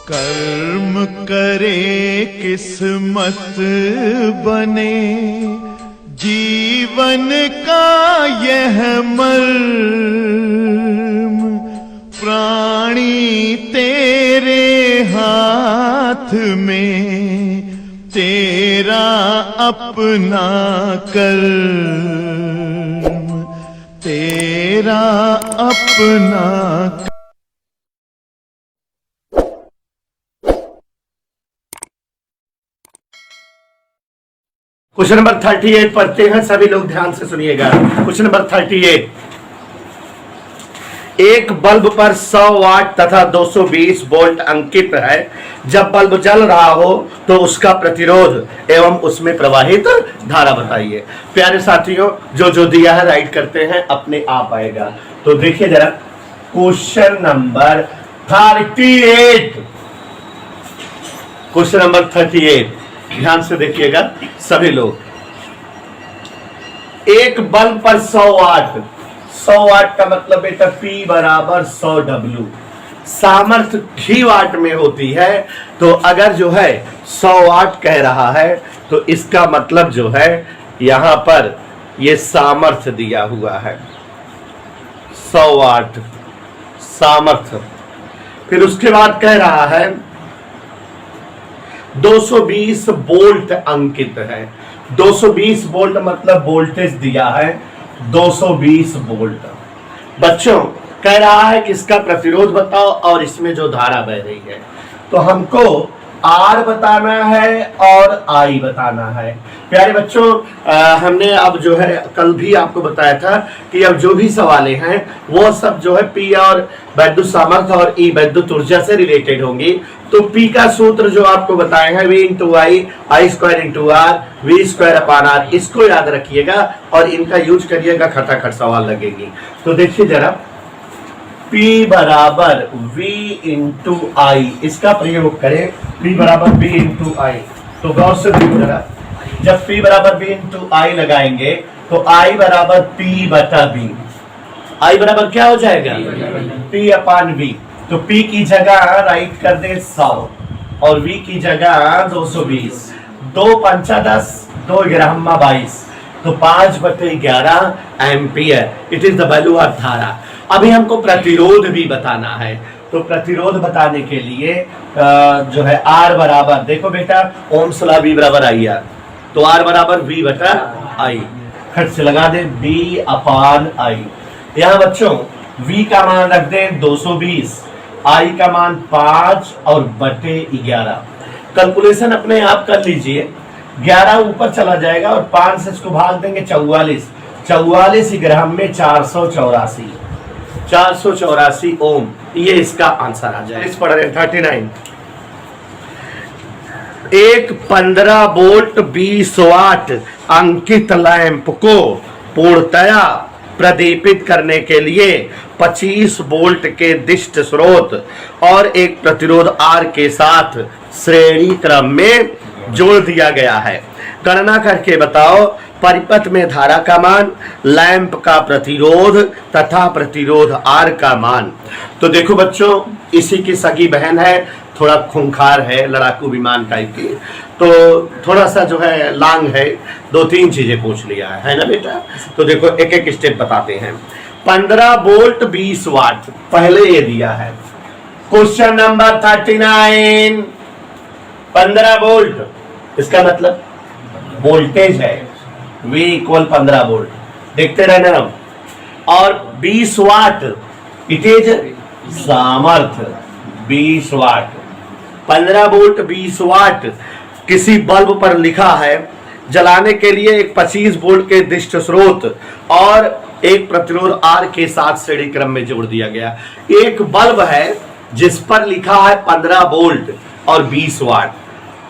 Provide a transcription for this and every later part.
कर्म करे किस्मत बने जीवन का यह मर्म, प्राणी तेरे हाथ में तेरा अपना कर्म, तेरा अपना। क्वेश्चन नंबर 38 पढ़ते हैं, सभी लोग ध्यान से सुनिएगा। क्वेश्चन नंबर 38, एक बल्ब पर 100 वाट तथा 220 वोल्ट अंकित है। जब बल्ब जल रहा हो तो उसका प्रतिरोध एवं उसमें प्रवाहित धारा बताइए। प्यारे साथियों, जो जो दिया है राइट करते हैं, अपने आप आएगा। तो देखिए जरा क्वेश्चन नंबर 38, क्वेश्चन नंबर 38 ध्यान से देखिएगा सभी लोग। एक बल्ब पर 100 वाट, 100 वाट का मतलब बेटा P बराबर 100 W, सामर्थ्य घी वाट में होती है। तो अगर जो है 100 वाट कह रहा है तो इसका मतलब जो है यहां पर ये सामर्थ्य दिया हुआ है, 100 वाट सामर्थ्य। फिर उसके बाद कह रहा है 220 वोल्ट अंकित है। 220 वोल्ट मतलब वोल्टेज दिया है 220 वोल्ट। बच्चों कह रहा है कि इसका प्रतिरोध बताओ और इसमें जो धारा बह रही है। तो हमको R बताना है और I बताना है। प्यारे बच्चों, हमने अब जो है कल भी आपको बताया था कि अब जो भी सवालें हैं वो सब जो है P और वैद्युत सामर्थ्य और E वैद्युत ऊर्जा से रिलेटेड होंगी। तो P का सूत्र जो आपको बताए हैं V into I, I square into R, V square upon R, इसको याद रखिएगा और इनका यूज करिएगा, खटाखट सवाल लगेगी। तो देखिए जरा P बराबर V इंटू आई, इसका प्रयोग करें। P बराबर V इंटू आई, तो गौर से देखो जरा, जब P बराबर V इंटू आई लगाएंगे तो I बराबर P बटा V, I बराबर क्या हो जाएगा P अपान V। तो P की जगह राइट कर दे 100 और V की जगह 220, 2 पंचा 10, 2 ग्राम 22, तो 5/11 ampere. It is the value of धारा। अभी हमको प्रतिरोध भी बताना है। तो प्रतिरोध बताने के लिए जो है R बराबर, देखो बेटा ओम्स लॉ V बराबर आई आर, तो R बराबर V बटा आई, खट से लगा दे V अपान आई। यहाँ बच्चों V का मान रख दे 220, I का मान 5 और बटे 11। कैलकुलेशन अपने आप कर लीजिए, 11 ऊपर चला जाएगा और 5 से इसको भाग देंगे 44, 44 ग्राम में 484 ओम, ये इसका आंसर आ जाए। इस पढ़ रहे 39, एक 15 वोल्ट 20 वाट अंकित लैंप को पूर्णतया प्रदीपित करने के लिए 25 वोल्ट के दिष्ट स्रोत और एक प्रतिरोध R के साथ श्रेणी क्रम में जोड़ दिया गया है। गणना करके बताओ परिपथ में धारा का मान, लैंप का प्रतिरोध तथा प्रतिरोध R का मान। तो देखो बच्चों, इसी की सगी बहन है, थोड़ा खूंखार है, लड़ाकू विमान टाइप की, तो थोड़ा सा जो है लांग है, 2-3 चीजें पूछ लिया है ना बेटा। तो देखो एक एक स्टेप बताते हैं। 15 वोल्ट 20 वाट पहले ये दिया है। क्वेश्चन नंबर 39, 15 वोल्ट इसका मतलब वोल्टेज है, V इक्वल 15 वोल्ट, देखते रहना हम। और 20 वाट इट इज सामर्थ्य, 20 वाट, 15 वोल्ट 20 वाट। किसी बल्ब पर लिखा है जलाने के लिए एक 25 वोल्ट के दिष्ट स्रोत और एक प्रतिरोध R के साथ श्रेणी क्रम में जोड़ दिया गया। एक बल्ब है जिस पर लिखा है 15 वोल्ट और 20 वाट,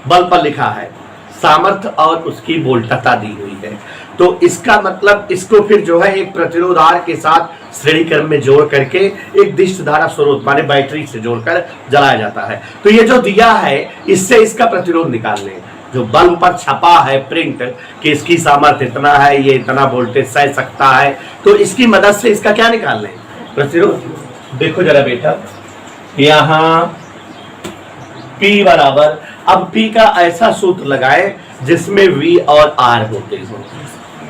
बल्ब पर लिखा है, सामर्थ्य और उसकी वोल्टता दी हुई है। तो इसका मतलब इसको फिर जो है एक प्रतिरोध R के साथ श्रेणी क्रम में जोड़ करके एक दिष्ट धारा स्रोत माने बैटरी से जोड़कर जलाया जाता है। तो ये जो दिया है इससे इसका प्रतिरोध निकाल लें। जो बल्ब पर छपा है प्रिंट कि इसकी सामर्थ्य इतना है, ये इतना वोल्टेज सह सकता है, तो इसकी मदद से इसका क्या निकाल लें, प्रतिरोध। देखो जरा बेटा, यहाँ P बराबर, अब P का ऐसा सूत्र लगाए जिसमें V और R होते हो,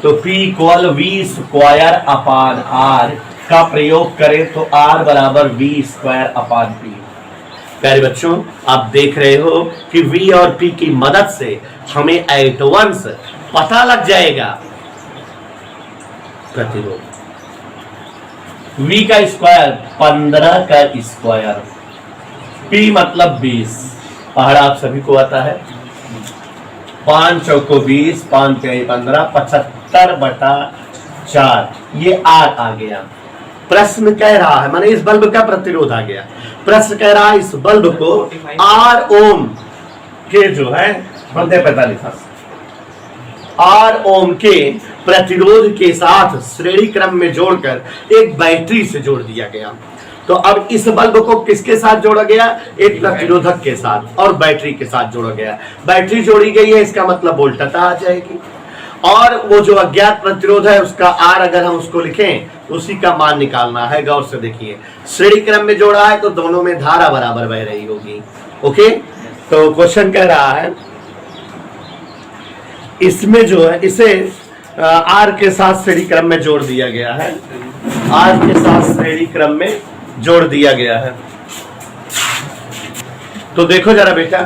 तो P इक्वल V स्क्वायर अपान R का प्रयोग करें तो R बराबर V स्क्वायर अपान P। प्यारे बच्चों, आप देख रहे हो कि V और P की मदद से हमें एट वंस पता लग जाएगा प्रतिरोध। V का स्क्वायर 15 का स्क्वायर, P मतलब 20, पहाड़ा आप सभी को आता है, 5 चौको 20, 5 तिहाई 15, 75/4, ये R आ गया। प्रश्न कह रहा है, माने इस बल्ब का प्रतिरोध आ गया। प्रश्न कह रहा है इस बल्ब को R ओम के जो है 45 R ओम के प्रतिरोध के साथ श्रेणी क्रम में जोड़कर एक बैटरी से जोड़ दिया गया। तो अब इस बल्ब को किसके साथ जोड़ा गया? एक प्रतिरोधक के साथ और बैटरी के साथ जोड़ा गया। बैटरी जोड़ी गई है, इसका मतलब वोल्टता आ जाएगी, और वो जो अज्ञात प्रतिरोध है उसका R अगर हम उसको लिखें तो उसी का मान निकालना है। गौर से देखिए, श्रेणी क्रम में जोड़ा है तो दोनों में धारा बराबर बह रही होगी। ओके, तो क्वेश्चन कह रहा है इसमें जो है इसे R के साथ श्रेणी क्रम में जोड़ दिया गया है, R के साथ श्रेणी क्रम में जोड़ दिया गया है। तो देखो जरा बेटा,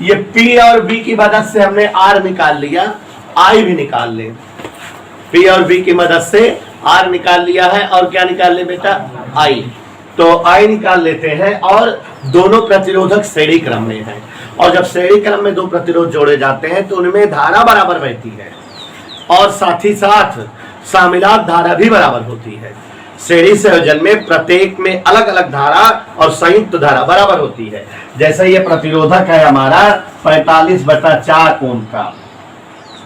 ये P और B की मदद से हमने R निकाल लिया, I भी निकाल ले। P और B की मदद से R निकाल लिया है, और क्या निकाल ले बेटा? I। तो I निकाल लेते हैं, और दोनों प्रतिरोधक श्रेणी क्रम में हैं, और जब श्रेणी क्रम में दो प्रतिरोध जोड़े जाते हैं तो उनमें धारा बराबर बहती है, और साथ ही साथ शामिलात धारा भी बराबर होती है। श्रेणी संयोजन में प्रत्येक में अलग अलग धारा और संयुक्त धारा बराबर होती है। जैसे ये प्रतिरोधक है हमारा 45/4 ओम का,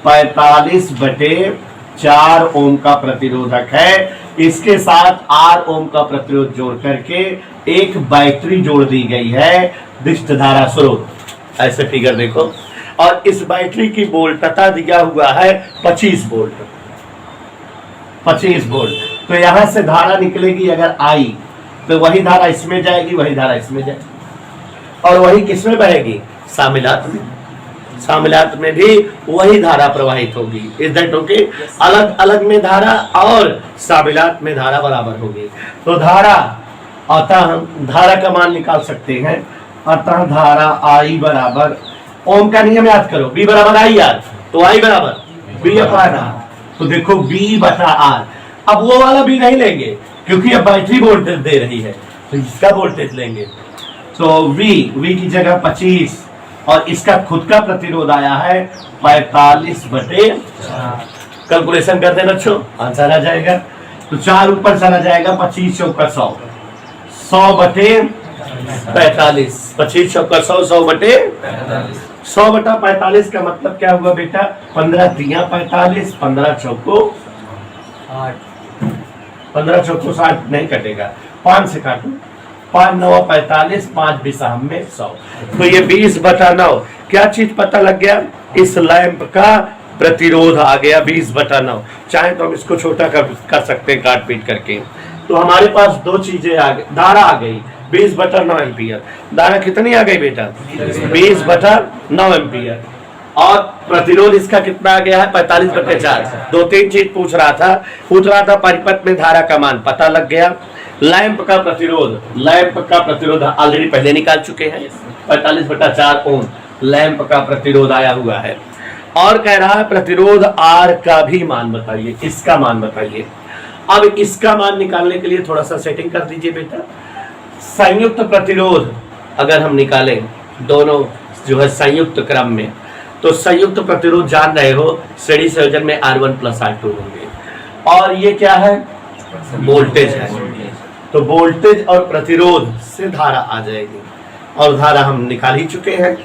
45/4 ओम का प्रतिरोधक है, इसके साथ R ओम का प्रतिरोध जोड़ करके एक बैटरी जोड़ दी गई है, दिष्ट धारा स्रोत। ऐसे फिगर देखो, और इस बैटरी की वोल्टता दिया हुआ है 25 वोल्ट, 25 वोल्ट। तो यहां से धारा निकलेगी अगर I, तो वही धारा इसमें जाएगी, वही धारा इसमें जाएगी, और वही किसमें बहेगी? शामिलात में। शामिलात में भी वही धारा प्रवाहित होगी। Is that okay? अलग अलग में धारा और शामिलात में धारा बराबर होगी। तो धारा, अतः हम धारा का मान निकाल सकते हैं। अतः धारा I बराबर, ओम का नियम याद करो, B बराबर I R, तो I बराबर B अपान R। तो देखो B/R, अब वो वाला भी नहीं लेंगे क्योंकि अब बैटरी वोल्टेज दे रही है, तो इसका वोल्टेज लेंगे। तो V की जगह 25, और इसका खुद का प्रतिरोध आया है 45/4। कैलकुलेशन कर देना बच्चों, आंसर आ जाएगा। तो 4 ऊपर चला जाएगा, 25 चौका 100, 100/45, 25 चौका 100, 100/45। 100/45 का मतलब क्या हुआ बेटा? 15 3 45, 15 चौको 8, 15 चौको 60 नहीं कटेगा, 5 से काटो, 5 9 45, 5 बिसाह में 100। तो ये 20/9 क्या चीज पता लग गया? इस लैंप का प्रतिरोध आ गया 20/9। चाहे तो हम इसको छोटा कर सकते हैं काट पीट करके। तो हमारे पास दो चीजें आ गई, धारा आ गई 20/9 एम्पियर। धारा कितनी आ गई बेटा? 20/9 एम्पियर। और प्रतिरोध इसका कितना आ गया है? 45/4। 2-3 चीज पूछ रहा था परिपथ में धारा का मान पता लग गया। लैंप का प्रतिरोध ऑलरेडी पहले निकाल चुके हैं, 45/4 ओम लैंप का प्रतिरोध आया हुआ है। और कह रहा है प्रतिरोध R का भी मान बताइए, इसका मान बताइए। अब इसका मान निकालने के लिए थोड़ा सा सेटिंग कर दीजिए बेटा। संयुक्त प्रतिरोध अगर हम निकालें, दोनों जो है संयुक्त क्रम में, तो संयुक्त प्रतिरोध जान रहे हो श्रेणी संयोजन में R1 + R2 होंगे, और ये क्या है? वोल्टेज है। तो वोल्टेज और प्रतिरोध से धारा आ जाएगी, और धारा हम निकाल ही चुके हैं,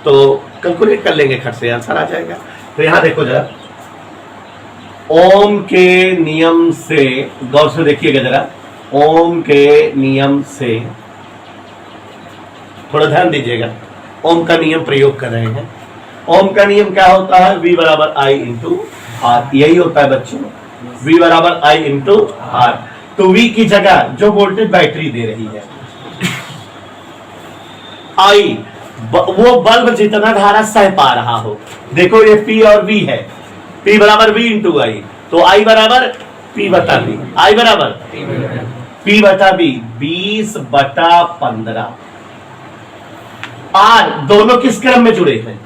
तो कैलकुलेट कर लेंगे, खट से आंसर आ जाएगा। तो यहां देखो जरा, ओम के नियम से, गौर से देखिएगा जरा, ओम के नियम से थोड़ा ध्यान दीजिएगा। ओम का नियम प्रयोग कर रहे हैं। ओम का नियम क्या होता है? V बराबर I × R, यही होता है बच्चों, V बराबर I × R। तो V की जगह जो वोल्टेज बैटरी दे रही है I, वो बल्ब जितना धारा सह पा रहा हो। देखो ये P और V है, P बराबर V इंटू आई, तो I बराबर P बटा V, I बराबर P बटा V, 20/15। R दोनों किस क्रम में जुड़े हैं?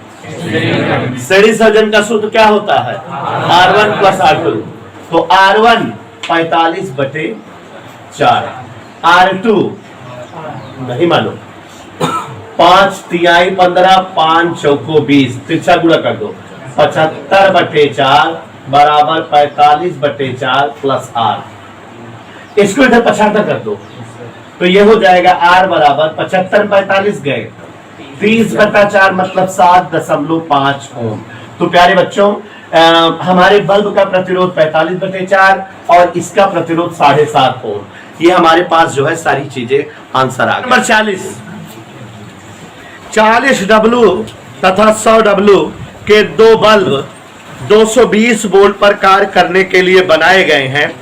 श्रेणी संयोजन का सूत्र क्या होता है? R1 plus R2। तो R1 45/4, R2 नहीं मानो 5 तिहाई 15, 5 चौको 20, तिरछा गुणा कर दो, 75/4 बराबर 45/4 प्लस R। इसको इधर 75 कर दो, तो ये हो जाएगा R बराबर 75 45 गए 30/4 मतलब 7.5 ओम। तो प्यारे बच्चों हमारे बल्ब का प्रतिरोध 45/4 और इसका प्रतिरोध 7.5 ओम। ये हमारे पास जो है सारी चीजें आंसर आ गए। नंबर 40 डब्ल्यू तथा 100 डब्ल्यू के दो बल्ब 220 वोल्ट पर कार्य करने के लिए बनाए गए हैं।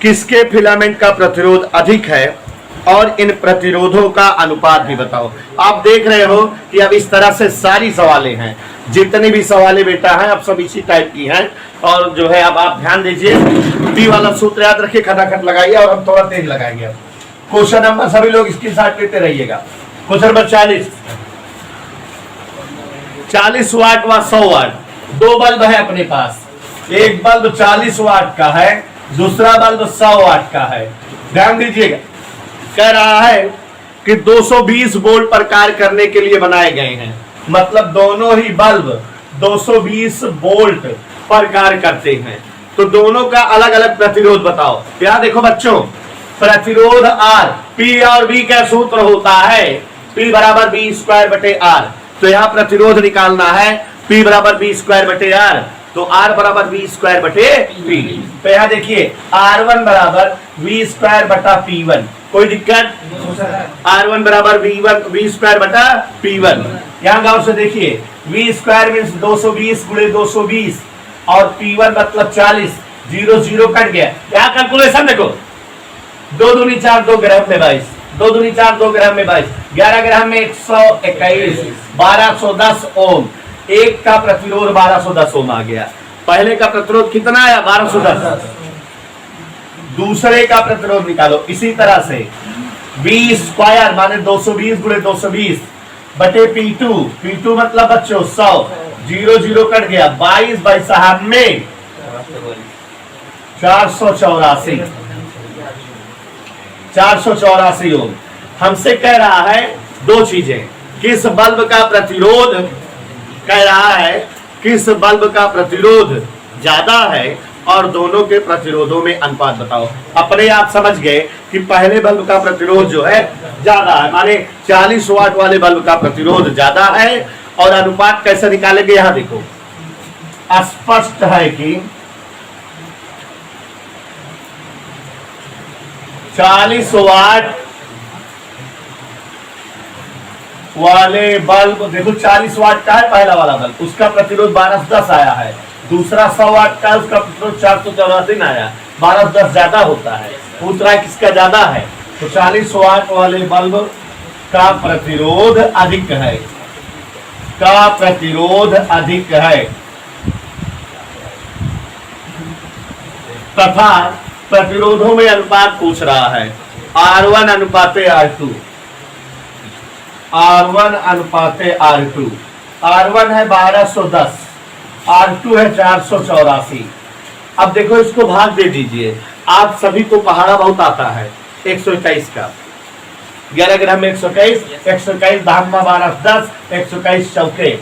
किसके फिलामेंट का प्रतिरोध अधिक है और इन प्रतिरोधों का अनुपात भी बताओ। आप देख रहे हो कि अब इस तरह से सारी सवालें हैं, जितनी भी सवालें बेटा हैं अब सब इसी टाइप की हैं। और जो है अब आप ध्यान दीजिए, पी वाला सूत्र याद रखिए, खटाखट लगाइए और हम थोड़ा तेज लगाएंगे। क्वेश्चन नंबर सभी लोग इसकी साथ लेते रहिएगा। क्वेश्चन नंबर 40 वाट व 100 वाट दो बल्ब है अपने पास। एक बल्ब 40 वाट का है, दूसरा बल्ब 100 वाट का है। ध्यान दीजिएगा, कह रहा है कि 220 वोल्ट पर कार्य करने के लिए बनाए गए हैं, मतलब दोनों ही बल्ब 220 वोल्ट पर कार्य करते हैं। तो दोनों का अलग अलग प्रतिरोध बताओ। यहां देखो बच्चों, प्रतिरोध R, P और V का सूत्र होता है P बराबर V²/R। तो यहाँ प्रतिरोध निकालना है P बराबर V²/R, तो R बराबर V²/P। तो यहाँ देखिए R1 बराबर V²/P1, कोई दिक्कत? R1 बराबर V²/P1। यहाँ गांव से देखिए V² मीन्स 220 × 220 और P1 मतलब 40, 0 0 कट गया। यहाँ कैलकुलेशन देखो, 2 दूनी 4, 2 ग्राम में 22, 2 दूनी 4, 2 ग्राम में 22, 11 ग्राम में 121, 1210 ओम। एक का प्रतिरोध 1210 ओम आ गया। पहले का प्रतिरोध कितना आया? 1210। दूसरे का प्रतिरोध निकालो इसी तरह से, V² माने 220 × 220 बटे P2, P2 मतलब बच्चों 100, 0 0 कट गया, 22 बाई साहब में 484 ओम। हमसे कह रहा है दो चीजें, किस बल्ब का प्रतिरोध, कह रहा है किस बल्ब का प्रतिरोध ज्यादा है और दोनों के प्रतिरोधों में अनुपात बताओ। अपने आप समझ गए कि पहले बल्ब का प्रतिरोध जो है ज्यादा है, माने 40 वाट वाले बल्ब का प्रतिरोध ज्यादा है। और अनुपात कैसे निकालेंगे, यहां देखो स्पष्ट है कि 40 वाट वाले बल्ब, देखो 40 वाट का है पहला वाला बल्ब, उसका प्रतिरोध 1210 आया है। दूसरा 100 वाट का, उसका प्रतिरोध 484 आया, 1210 ज्यादा होता है। पूछ रहा है किसका ज्यादा है, तो 40 वाट वाले बल्ब का प्रतिरोध अधिक है, का प्रतिरोध अधिक है। तथा प्रतिरोधों में अनुपात पूछ रहा है, R1 अनुपाते R2, R1 अनुपाते R2। R1 है 1210, R2 है 484। अब देखो इसको भाग दे दीजिए। आप सभी को पहाड़ा बहुत आता है 121 का, 11 ग्राम में 121, 121 धामा 1210, 121 चौके,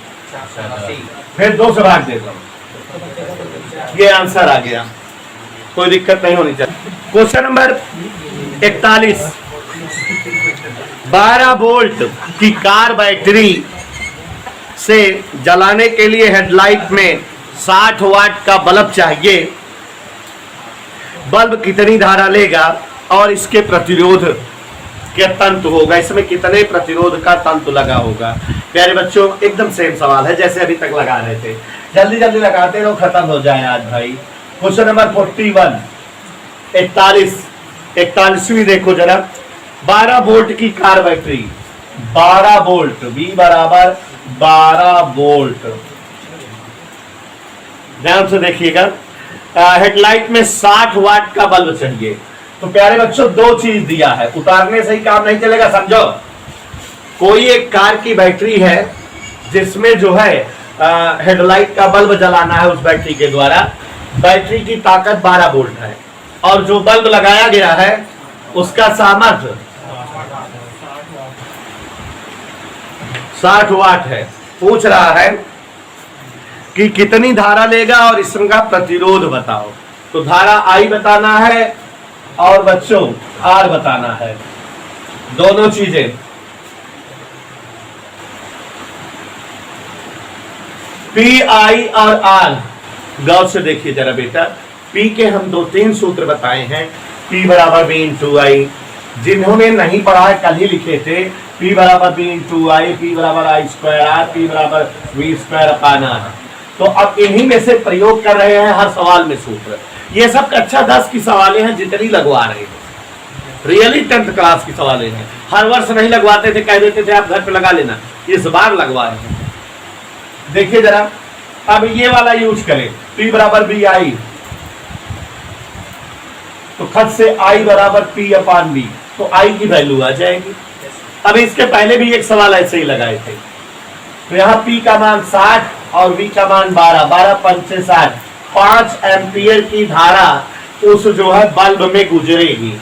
फिर 2 से भाग दे दो, ये आंसर आ गया, कोई दिक्कत नहीं होनी चाहिए। क्वेश्चन नंबर 41, 12 वोल्ट की कार बैटरी से जलाने के लिए हेडलाइट में 60 वाट का बल्ब चाहिए। बल्ब कितनी धारा लेगा और इसके प्रतिरोध के तंतु होगा, इसमें कितने प्रतिरोध का तंतु लगा होगा। प्यारे बच्चों एकदम सेम सवाल है जैसे अभी तक लगा रहे थे, जल्दी जल्दी लगाते रहो, खत्म हो जाए आज भाई। क्वेश्चन नंबर 41, 41वीं देखो जरा, 12 वोल्ट की कार बैटरी 12 वोल्ट, V बराबर 12 वोल्ट। ध्यान से देखिएगा, हेडलाइट में 60 वाट का बल्ब चाहिए। तो प्यारे बच्चों दो चीज दिया है, उतारने से ही काम नहीं चलेगा, समझो। कोई एक कार की बैटरी है जिसमें जो है हेडलाइट का बल्ब जलाना है, उस बैटरी के द्वारा बैटरी की ताकत 12 वोल्ट है, और जो बल्ब लगाया गया है उसका सामर्थ्य 60 वाट है। पूछ रहा है कि कितनी धारा लेगा और इसका प्रतिरोध बताओ। तो धारा I बताना है और बच्चों R बताना है, दोनों चीजें। PI और R गौर से देखिए जरा बेटा। P के हम 2-3 सूत्र बताए हैं, P बराबर V इंटू आई। जिन्होंने नहीं पढ़ा है कल ही लिखे थे, P बराबर V इंटू आई, P बराबर I स्क्वायर R, P बराबर V स्क्वायर अपान R। तो अब इन्हीं में से प्रयोग कर रहे हैं हर सवाल में सूत्र। ये सब कक्षा 10 की सवालें हैं, जितनी लगवा रहे हैं रियली 10th क्लास की सवालें हैं। हर वर्ष नहीं लगवाते थे, कह देते थे आप घर पे लगा लेना, इस बार लगवा रहे हैं। देखिए जरा, अब ये वाला यूज करें, P बराबर बी आई, तो खत से I बराबर P अपान बी, तो I की वैल्यू आ जाएगी। अब इसके पहले भी एक सवाल ऐसे ही लगाए थे, तो यहाँ P का मान 60 और V का मान 12, 12 पंचे 60, 5 एम्पियर की धारा उस जो है बल्ब में गुजरेगी,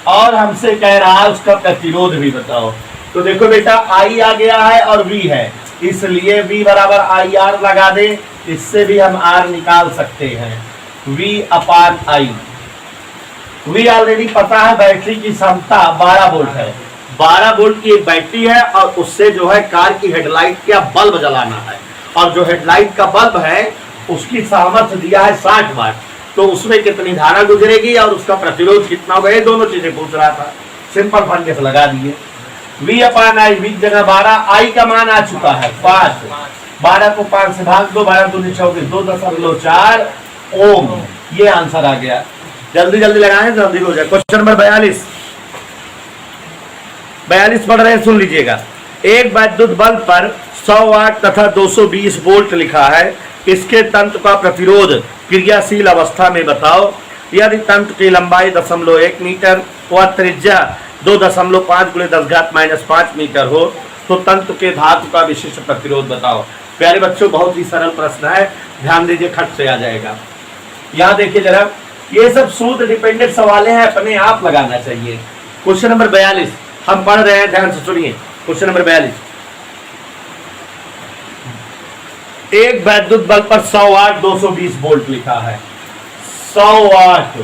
और हमसे कह रहा है उसका प्रतिरोध भी बताओ। तो देखो बेटा I आ गया है और V है, इसलिए V बराबर IR लगा दे, इससे भी हम R निकाल सकते हैं, V upon I। V already पता है, बैटरी की क्षमता 12 वोल्ट है, 12 वोल्ट की एक बैटरी है, और उससे जो है कार की हेडलाइट का बल्ब जलाना है, और जो हेडलाइट का बल्ब है उसकी सामर्थ्य दिया है 60 वाट, तो उसमें कितनी धारा गुजरेगी और उसका प्रतिरोध कितना होगा, ये दोनों चीजें पूछ रहा था। सिंपल फंडे से लगा दिए, V अपान आई, V जगह 12, I का मान आ चुका है 5, 12 को 5 से भाग दो, 12 दूनी 24, 2.4 ओम, ये आंसर आ गया। जल्दी जल्दी लगाएं, जल्दी हो जाए। क्वेश्चन नंबर 42 पढ़ रहे हैं, सुन लीजिएगा। एक वैद्युत बल्ब पर 100 वाट तथा 220 वोल्ट लिखा है, इसके तंत्र का प्रतिरोध क्रियाशील अवस्था में बताओ। यदि तंत्र की लंबाई 0.1 मीटर व त्रिज्या 2.5 × 10⁻⁻5 मीटर हो, तो तंत्र के धातु का विशिष्ट प्रतिरोध बताओ। प्यारे बच्चों बहुत ही सरल प्रश्न है, ध्यान दीजिए, खट से आ जाएगा। यहाँ देखिए जरा, ये सब सूत्र डिपेंडेंट सवालें हैं, अपने आप लगाना चाहिए। क्वेश्चन नंबर 42 हम पढ़ रहे हैं, ध्यान से सुनिए। क्वेश्चन नंबर 42, एक वैद्युत बल्ब पर 100 वाट 220 वोल्ट लिखा है, 100 वाट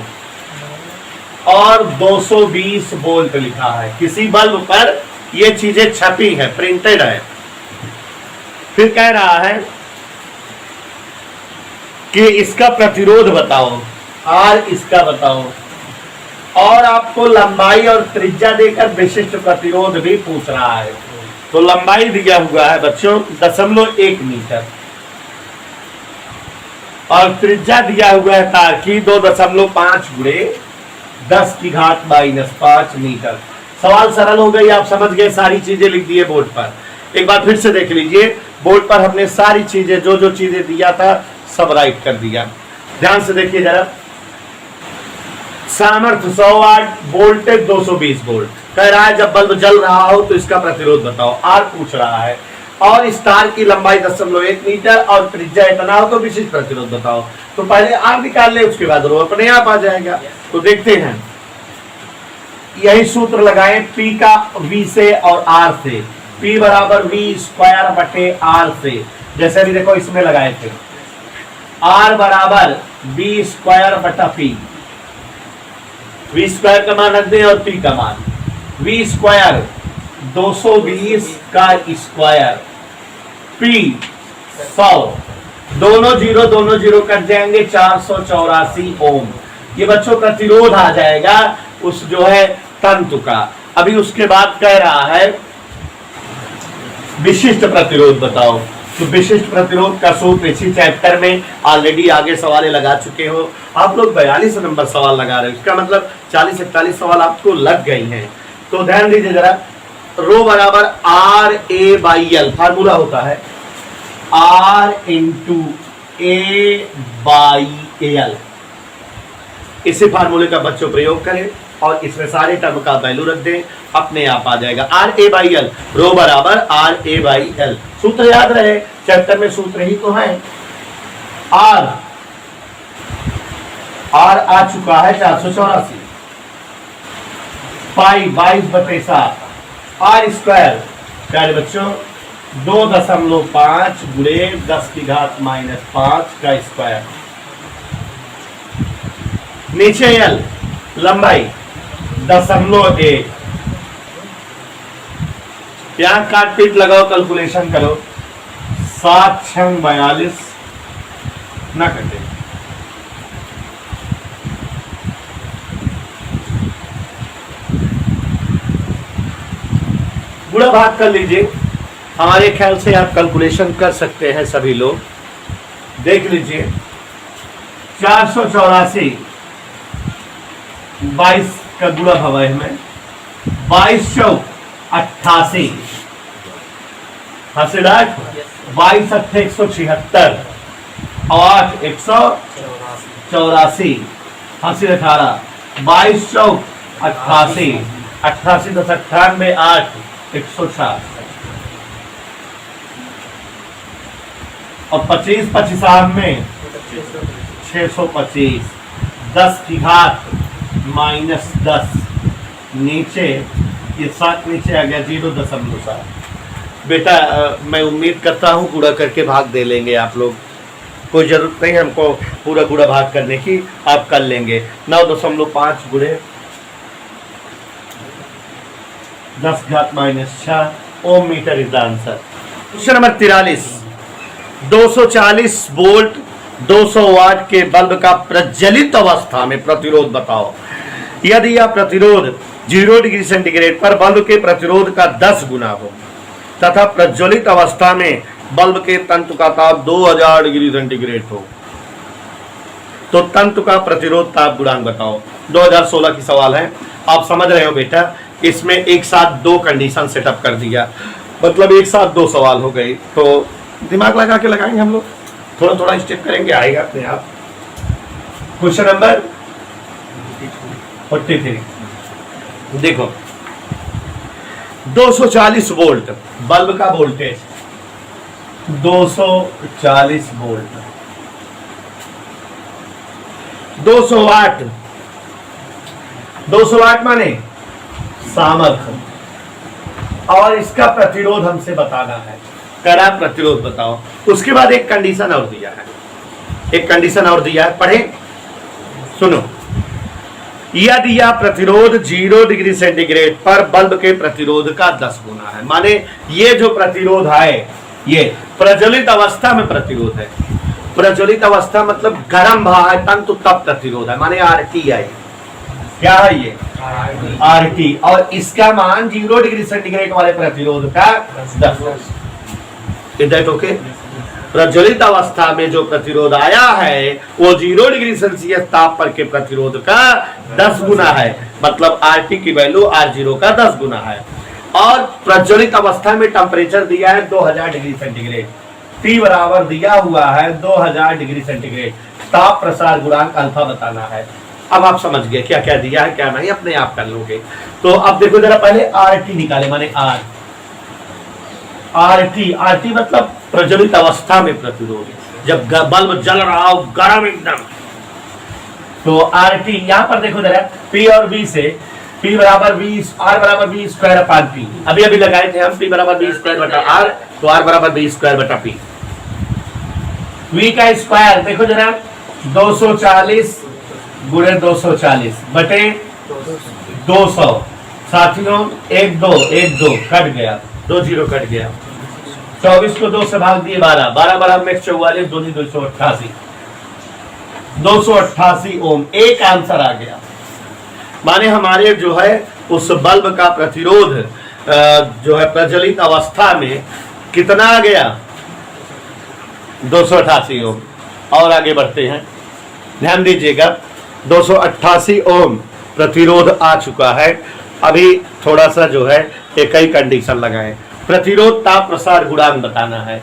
और 220 वोल्ट लिखा है। किसी बल्ब पर ये चीजें छपी है, प्रिंटेड है। फिर कह रहा है कि इसका प्रतिरोध बताओ, R इसका बताओ, और आपको लंबाई और त्रिज्या देकर विशिष्ट प्रतिरोध भी पूछ रहा है। तो लंबाई दिया हुआ है बच्चों 0.1 मीटर, और त्रिज्या दिया हुआ है तार की 2.5 × 10⁻⁻5 मीटर। सवाल सरल हो गई, आप समझ गए, सारी चीजें लिख दिए बोर्ड पर। एक बार फिर से देख लीजिए, बोर्ड पर हमने सारी चीजें जो जो चीजें दिया था सब राइट कर दिया। ध्यान से देखिए जरा, सामर्थ्य 100 वाट, वोल्टेज 220 वोल्ट। कह रहा है जब बल्ब जल रहा हो तो इसका प्रतिरोध बताओ, R पूछ रहा है, और इस तार की लंबाई 0.1 मीटर और त्रिज्या इतना हो तो विशिष्ट प्रतिरोध बताओ। तो पहले R निकाल ले, उसके बाद रो अपने आप आ जाएगा। तो देखते हैं, यही सूत्र लगाएं, P का V से और R से, P बराबर V स्क्वायर बटे R से, जैसे भी देखो इसमें लगाए थे, R बराबर V स्क्वायर बटा P, V स्क्वायर का मान रख दें और P का मान, V स्क्वायर 220 का स्क्वायर, P 100, दोनों जीरो कट जाएंगे, 484 ओम। ये बच्चों प्रतिरोध आ जाएगा उस जो है तंतु का। अभी उसके बाद कह रहा है विशिष्ट प्रतिरोध बताओ। तो विशिष्ट प्रतिरोध का सूत्र इसी चैप्टर में ऑलरेडी आगे सवाल लगा चुके हो। आप लोग 42 नंबर सवाल लगा रहे हो, इसका मतलब 40-41 सवाल आपको लग गई हैं। तो ध्यान दीजिए जरा, रो बराबर R A by L, formula होता है R into A by L. इसी फार्मूले का बच्चों प्रयोग करें और इसमें सारे टर्म का वैल्यू रख दें, अपने आप आ जाएगा आर ए बाई एल, रो बराबर आर ए बाई एल। सूत्र याद रहे, चैप्टर में सूत्र ही तो है। आर आ चुका है 484, पाई 22/7, आर स्क्वायर प्यारे बच्चों 2.5 गुणे 10⁻⁻5 का स्क्वायर। नीचे एल लंबाई 0.1, यहां काट पीट लगाओ, कैलकुलेशन करो, 7 6 42 ना कटे। गुणा भाग कर लीजिए, हमारे ख्याल से आप कैलकुलेशन कर सकते हैं सभी लोग। देख लीजिए 484 22 का गुणा हवा है में 22 चौक 88, 22 अट्ठे 176 और 8 184, 18 22 चौक 88, 88 10 98 8 104 और 25 25 में 625, 10⁻−10 नीचे ये 7 नीचे आ गया 0.7। बेटा मैं उम्मीद करता हूँ पूरा करके भाग दे लेंगे आप लोग, कोई जरूरत नहीं हमको पूरा भाग करने की, आप कर लेंगे। 9.5 गुणे 10⁻⁻6 ohm metre is the answer. Question number 43, 240 volt 200 watt के बल्ब का प्रज्वलित अवस्था में प्रतिरोध बताओ। यदि यह प्रतिरोध 0 डिग्री सेंटीग्रेड पर बल्ब के प्रतिरोध का 10 गुना हो तथा प्रज्वलित अवस्था में बल्ब के तंतु का ताप 2000 डिग्री सेंटीग्रेड हो तो तंतु का प्रतिरोध ताप गुणांक बताओ। 2016 की सवाल है, आप समझ रहे हो बेटा, इसमें एक साथ 2 कंडीशन सेटअप कर दिया, मतलब एक साथ 2 सवाल हो गए, तो दिमाग लगा के लगाएंगे हम लोग, थोड़ा स्टेप करेंगे, आएगा अपने आप। क्वेश्चन नंबर 43 देखो, 240 वोल्ट बल्ब का वोल्टेज 240 वोल्ट, 200 वाट, 200 वाट माने सामर्थ्य, और इसका प्रतिरोध हमसे बताना है, कड़ा प्रतिरोध बताओ। उसके बाद एक कंडीशन और दिया है, एक कंडीशन और दिया है, पढ़े सुनो। यदि यह प्रतिरोध 0 डिग्री सेंटीग्रेड पर बल्ब के प्रतिरोध का 10 गुना है, माने ये जो प्रतिरोध है ये प्रज्वलित अवस्था में प्रतिरोध है। प्रज्वलित अवस्था मतलब गर्म भाग है तंतु तब प्रतिरोध है, माने RT है। क्या है ये RT, और इसका मान 0 डिग्री सेंटीग्रेड वाले प्रतिरोध का 10। Is that okay? प्रज्वलित अवस्था में जो प्रतिरोध आया है वो 0 डिग्री सेल्सियस ताप पर के प्रतिरोध का 10 गुना है, मतलब RT की वैल्यू R0 का 10 गुना है। और प्रज्वलित अवस्था में टेम्परेचर दिया है 2000 डिग्री सेंटीग्रेड, T बराबर दिया हुआ है 2000 डिग्री सेंटीग्रेड, ताप प्रसार गुणांक अल्फा बताना है। अब आप समझ गए क्या क्या दिया है क्या नहीं, अपने आप कर लोगे। तो अब देखो जरा पहले RT निकाले, माने RT मतलब प्रज्वलित अवस्था में प्रतिरोध, जब बल्ब जल रहा हो गर्म एकदम, तो RT यहां पर देखो जरा P और V से, P बराबर V, R बराबर V स्क्वायर अपॉन P, अभी लगाए थे हम, P बराबर V स्क्वायर बटा R, तो R बराबर V स्क्वायर बटा P। V का स्क्वायर देखो जरा 240 गुणे 240 बटे 200, साथियों 1 2 कट गया, 2 0 कट गया, 24 को 2 से भाग दिए 12, 12 12 में 44, 2 288, 288 ओम, एक आंसर आ गया। माने हमारे जो है उस बल्ब का प्रतिरोध जो है प्रज्वलित अवस्था में कितना आ गया, 288 ओम। और आगे बढ़ते हैं, ध्यान दीजिएगा, 288 ओम प्रतिरोध आ चुका है। अभी थोड़ा सा जो है एक ही कंडीशन लगाएं, प्रतिरोध ताप प्रसार गुणांक बताना है,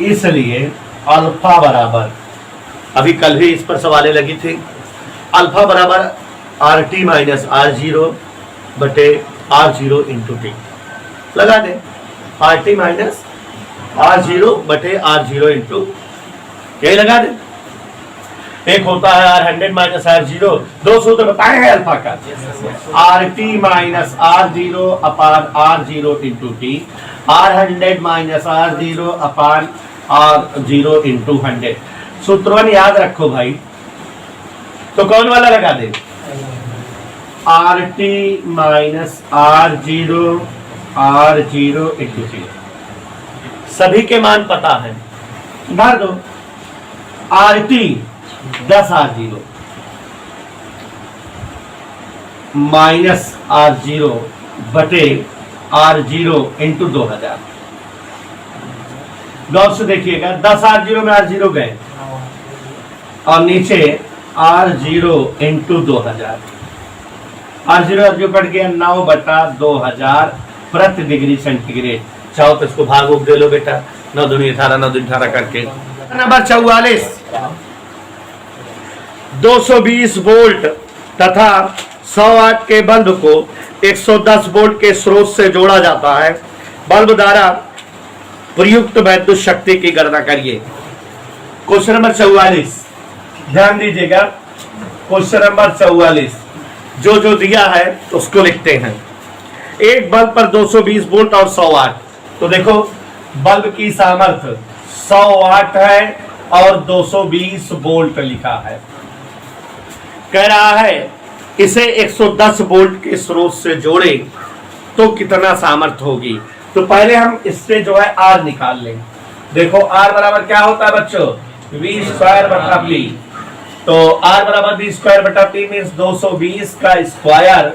इसलिए अल्फा बराबर, अभी कल भी इस पर सवालें लगी थी, अल्फा बराबर R T minus R zero बटे आर जीरो इंटू टी लगा दें, R T minus R zero बटे आर जीरो इंटू यही लगा दें। एक होता है R hundred minus R zero, दो सूत्र बताए हैं अल्फा का, R T minus R zero upon R zero into T, R hundred minus R zero upon R zero into hundred. सूत्रवन याद रखो भाई, तो कौन वाला लगा दे, R T minus R zero into T, सभी के मान पता है, भर दो, R T 10 R zero minus R zero बटे आर जीरो इंटू 2000। गौर से देखिएगा, 10 आर जीरो में आर जीरो गए और नीचे R zero into 2000, R zero cut गया 9/2000 प्रति डिग्री सेंटीग्रेड। चाहो तो इसको भाग दे लो बेटा, 9 दूनी 18, 9 दूनी 18 करके। नंबर 44, 220 वोल्ट तथा 100 वाट के बल्ब को 110 वोल्ट के स्रोत से जोड़ा जाता है, बल्ब द्वारा प्रयुक्त विद्युत शक्ति की गणना करिए। क्वेश्चन नंबर 44, ध्यान दीजिएगा, क्वेश्चन नंबर 44 जो जो दिया है उसको लिखते हैं। एक बल्ब पर 220 वोल्ट और 100 वाट, तो देखो बल्ब की सामर्थ्य 100 वाट है और 220 वोल्ट लिखा है, कह रहा है इसे 110 वोल्ट के स्रोत से जोड़े तो कितना सामर्थ्य होगी। तो पहले हम इससे जो है आर निकाल लें। देखो आर बराबर क्या होता है बच्चों, वी स्क्वायर बटा पी, तो आर बराबर वी स्क्वायर बटा पी मीन्स 220 का स्क्वायर,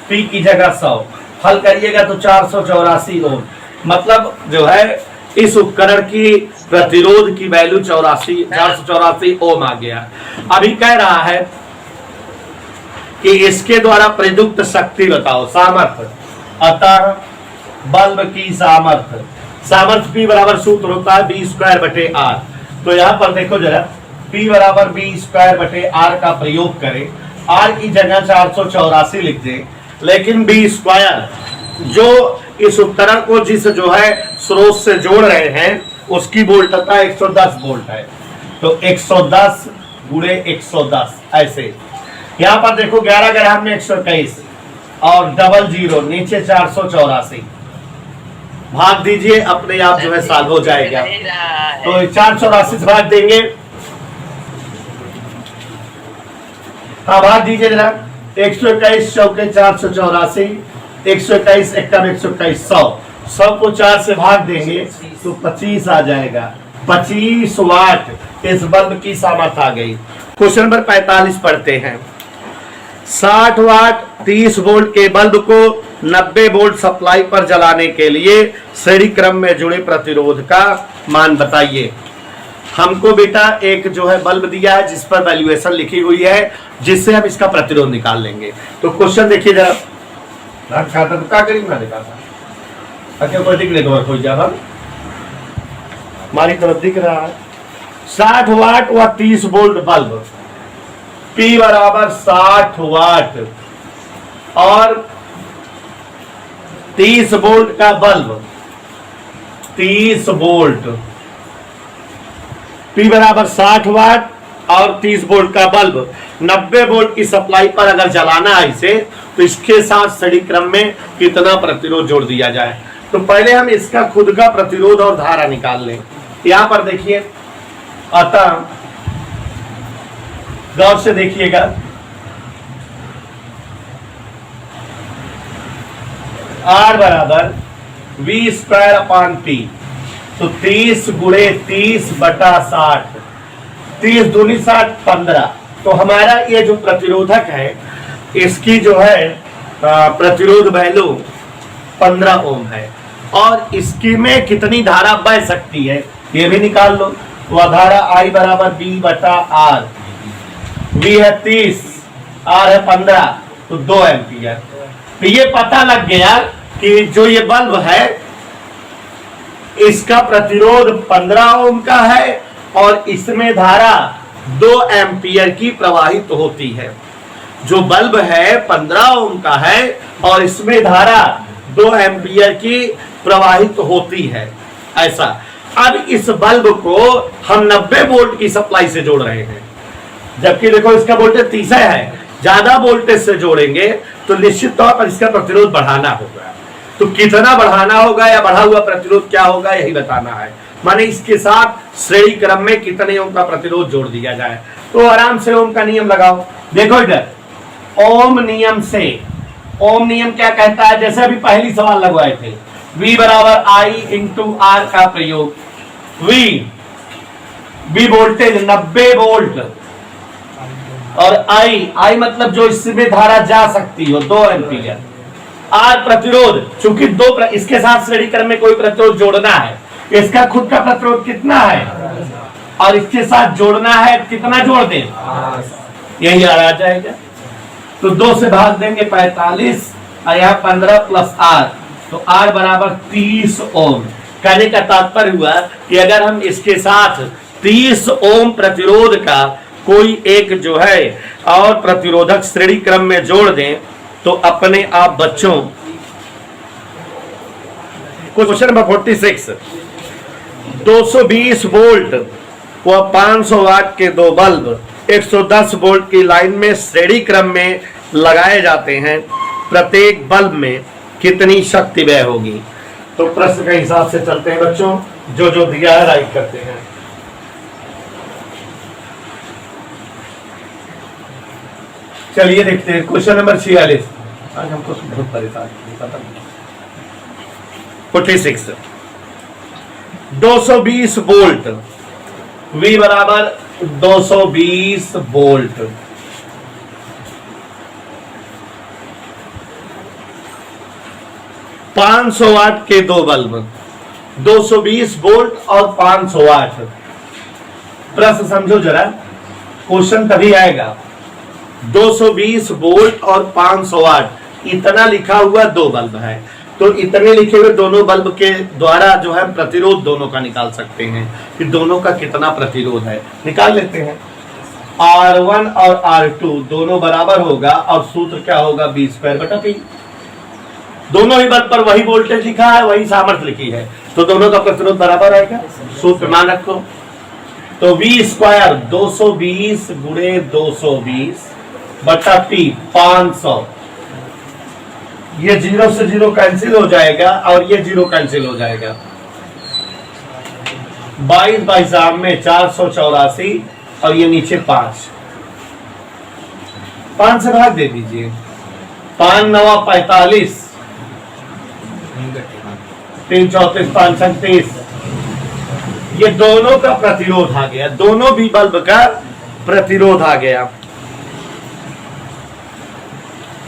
पी की जगह 100, हल करिएगा तो 484 ओम, मतलब जो है इस उपकरण की प्रतिरोध की वैल्यू 484 ओम आ गया। अभी कह रहा है कि इसके द्वारा प्रयुक्त शक्ति बताओ, सामर्थ्य, अतः बल्ब की सामर्थ्य, सामर्थ्य P बराबर सूत्र होता है बी स्क्वायर बटे आर। तो यहां पर देखो जरा, P बराबर बी स्क्वायर बटे आर का प्रयोग करें, आर की जगह 484 लिख दें, लेकिन बी स्क्वायर जो इस उपकरण को जिस जो है स्रोत से जोड़ रहे हैं उसकी वोल्टता 110 वोल्ट है, तो 110 गुणे 110 ऐसे। यहां पर देखो 11 ग्राम में 121 और डबल जीरो नीचे 484, भाग दीजिए अपने आप जो है सॉल्व हो जाएगा। तो 484 से भाग देंगे, हाँ भाग दीजिए जरा, 121 चौके 484, 121 एकम 121 100 को 4 से भाग देंगे तो 25 आ जाएगा, 25 वाट इस बल्ब की सामर्थ्य आ गई। क्वेश्चन नंबर 45 पढ़ते हैं। 60 वाट 30 वोल्ट के बल्ब को 90 वोल्ट सप्लाई पर जलाने के लिए श्रेणी क्रम में जुड़े प्रतिरोध का मान बताइए। हमको बेटा एक जो है बल्ब दिया है जिस पर वैल्यूएशन लिखी हुई है, जिससे हम इसका प्रतिरोध निकाल लेंगे। तो क्वेश्चन देखिए जरा, खाता तो क्या करीब ना दिखाता, अच्छा कोई दिख नहीं खोज जा, हमारी तरफ दिख रहा है 60 वाट व 30 वोल्ट बल्ब, P बराबर 60 वाट और 30 वोल्ट का बल्ब, 30 वोल्ट, P बराबर 60 वाट और 30 वोल्ट का बल्ब 90 वोल्ट की सप्लाई पर अगर जलाना है इसे, तो इसके साथ श्रेणी क्रम में कितना प्रतिरोध जोड़ दिया जाए। तो पहले हम इसका खुद का प्रतिरोध और धारा निकाल लें। यहां पर देखिए, अतः गौर से देखिएगा, R बराबर वी स्क्वायर अपान पी, तो 30 गुणे 30 बटा 60, 30 दूनी 60 15। तो हमारा ये जो प्रतिरोधक है इसकी जो है प्रतिरोध वैल्यू 15 ओम है, और इसकी में कितनी धारा बह सकती है ये भी निकाल लो। वह धारा I बराबर बी बटा आर, वी है 30, आर है 15, तो 2 एम्पियर। तो ये पता लग गया कि जो ये बल्ब है इसका प्रतिरोध 15 ओम का है और इसमें धारा 2 एम्पियर की प्रवाहित होती है। जो बल्ब है 15 ओम का है और इसमें धारा 2 एम्पियर की प्रवाहित होती है। ऐसा अब इस बल्ब को हम 90 वोल्ट की सप्लाई से जोड़ रहे हैं, जबकि देखो इसका वोल्टेज 30 है। ज्यादा वोल्टेज से जोड़ेंगे तो निश्चित तौर पर इसका प्रतिरोध बढ़ाना होगा। तो कितना बढ़ाना होगा या बढ़ा हुआ प्रतिरोध क्या होगा यही बताना है। माने इसके साथ श्रेणी क्रम में कितने ओम का प्रतिरोध जोड़ दिया जाए। तो आराम से ओम का नियम लगाओ। देखो इधर ओम नियम से, ओम नियम क्या कहता है, जैसे अभी पहली सवाल लगवाए थे, V बराबर I इंटू R का प्रयोग। V वोल्टेज 90 वोल्ट और I मतलब जो इसमें धारा जा सकती हो 2 एम्पियर। R प्रतिरोध, चूंकि इसके साथ श्रेणी क्रम में कोई प्रतिरोध जोड़ना है, इसका खुद का प्रतिरोध कितना है और इसके साथ जोड़ना है, कितना जोड़ दें, यही आ जाएगा। तो 2 से भाग देंगे 45 और यहाँ 15 प्लस R, तो R बराबर 30 ओम। कहने का तात्पर्य हुआ कि अगर हम इसके साथ 30 ओम प्रतिरोध का कोई एक जो है और प्रतिरोधक श्रेणी क्रम में जोड़ दें तो अपने आप बच्चों, क्वेश्चन नंबर 46, 220 वोल्ट व 500 वाट के 2 बल्ब 110 वोल्ट की लाइन में श्रेणी क्रम में लगाए जाते हैं। प्रत्येक बल्ब में कितनी शक्ति व्यय होगी? तो प्रश्न के हिसाब से चलते हैं बच्चों, जो जो दिया है राइट करते हैं। चलिए देखते हैं क्वेश्चन नंबर 46। आज हमको बहुत परेशान 46, 220 वोल्ट, V बराबर 220 वोल्ट, 500 वाट के 2 बल्ब, 220 वोल्ट और 500 वाट। प्रश्न समझो जरा, क्वेश्चन तभी आएगा 220 वोल्ट और 500 वाट इतना लिखा हुआ 2 बल्ब है, तो इतने लिखे हुए दोनों बल्ब के द्वारा जो है प्रतिरोध दोनों का निकाल सकते हैं कि दोनों का कितना प्रतिरोध है। निकाल लेते हैं। R1 और R2 दोनों बराबर होगा और सूत्र क्या होगा, V²/P। दोनों ही बल्ब पर वही वोल्टेज लिखा है, वही सामर्थ्य लिखी है, तो दोनों का प्रतिरोध बराबर आएगा। सूत्र मान रखो, तो V² 220 गुणे 220/P 500। ये 0 से 0 कैंसिल हो जाएगा और ये 0 कैंसिल हो जाएगा। 22 बाई साम में 484 और ये नीचे 5 से भाग दे दीजिए। 5 9 45, 3 34 5 37। ये दोनों का प्रतिरोध आ गया, दोनों भी बल्ब का प्रतिरोध आ गया।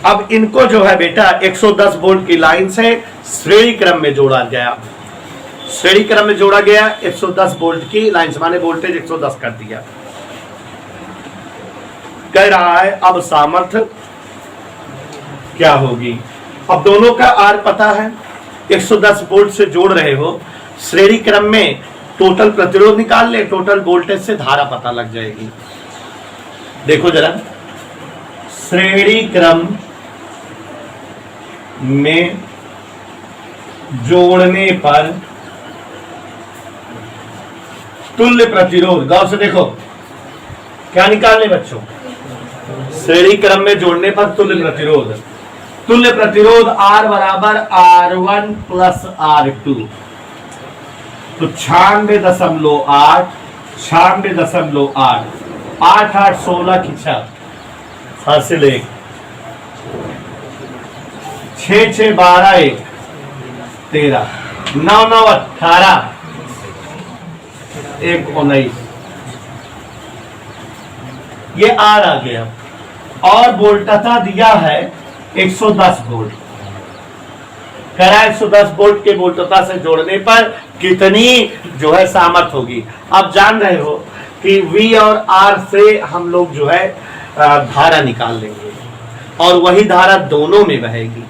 अब इनको जो है बेटा 110 वोल्ट की लाइन से श्रेणी क्रम में जोड़ा गया। श्रेणी क्रम में जोड़ा गया 110 वोल्ट की लाइन से, माने वोल्टेज 110 कर दिया। कह रहा है अब सामर्थ्य क्या होगी। अब दोनों का आर पता है, 110 वोल्ट से जोड़ रहे हो, श्रेणी क्रम में टोटल प्रतिरोध निकाल ले, टोटल वोल्टेज से धारा पता लग जाएगी। देखो जरा, श्रेणी क्रम में जोड़ने पर तुल्य प्रतिरोध, गौर से देखो क्या निकालने बच्चों, श्रेणी क्रम में जोड़ने पर तुल्य प्रतिरोध। तुल्य प्रतिरोध R बराबर R1 प्लस R2, तो 96.8, 96.8, 8 8 16 की 6 हासिल 1, 6 6 12 1 13, 9 9 18, 1 19। ये आर आ गया और वोल्टता दिया है 110 वोल्ट। कह रहा है 110 वोल्ट के वोल्टता से जोड़ने पर कितनी जो है सामर्थ्य होगी। आप जान रहे हो कि V और R से हम लोग जो है धारा निकाल लेंगे और वही धारा दोनों में बहेगी।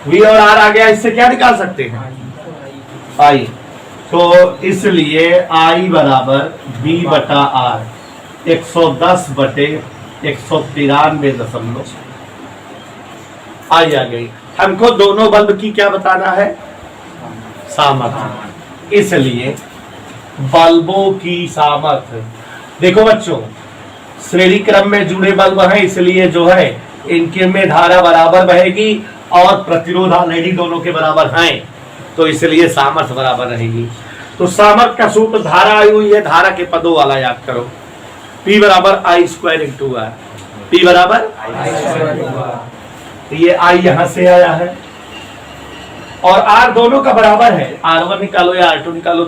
V और R आ गया, इससे क्या निकाल सकते हैं? I। तो इसलिए I बराबर B बटा R 110 बटे 193.। I आ गई। हमको दोनों बल्ब की क्या बताना है? सामर्थ्य। इसलिए बल्बों की सामर्थ्य, देखो बच्चों श्रेणी क्रम में जुड़े बल्ब हैं, इसलिए जो है इनके में धारा बराबर बहेगी और प्रतिरोध ऑलरेडी दोनों के बराबर हैं, तो इसलिए सामर्थ्य बराबर रहेगी। तो सामर्थ्य का सूत्र धारा आई हुई है, धारा के पदों वाला याद करो। P बराबर I square into R। P बराबर तो ये I यहां से आया है और R दोनों का बराबर है, R1 निकालो या R2 निकालो।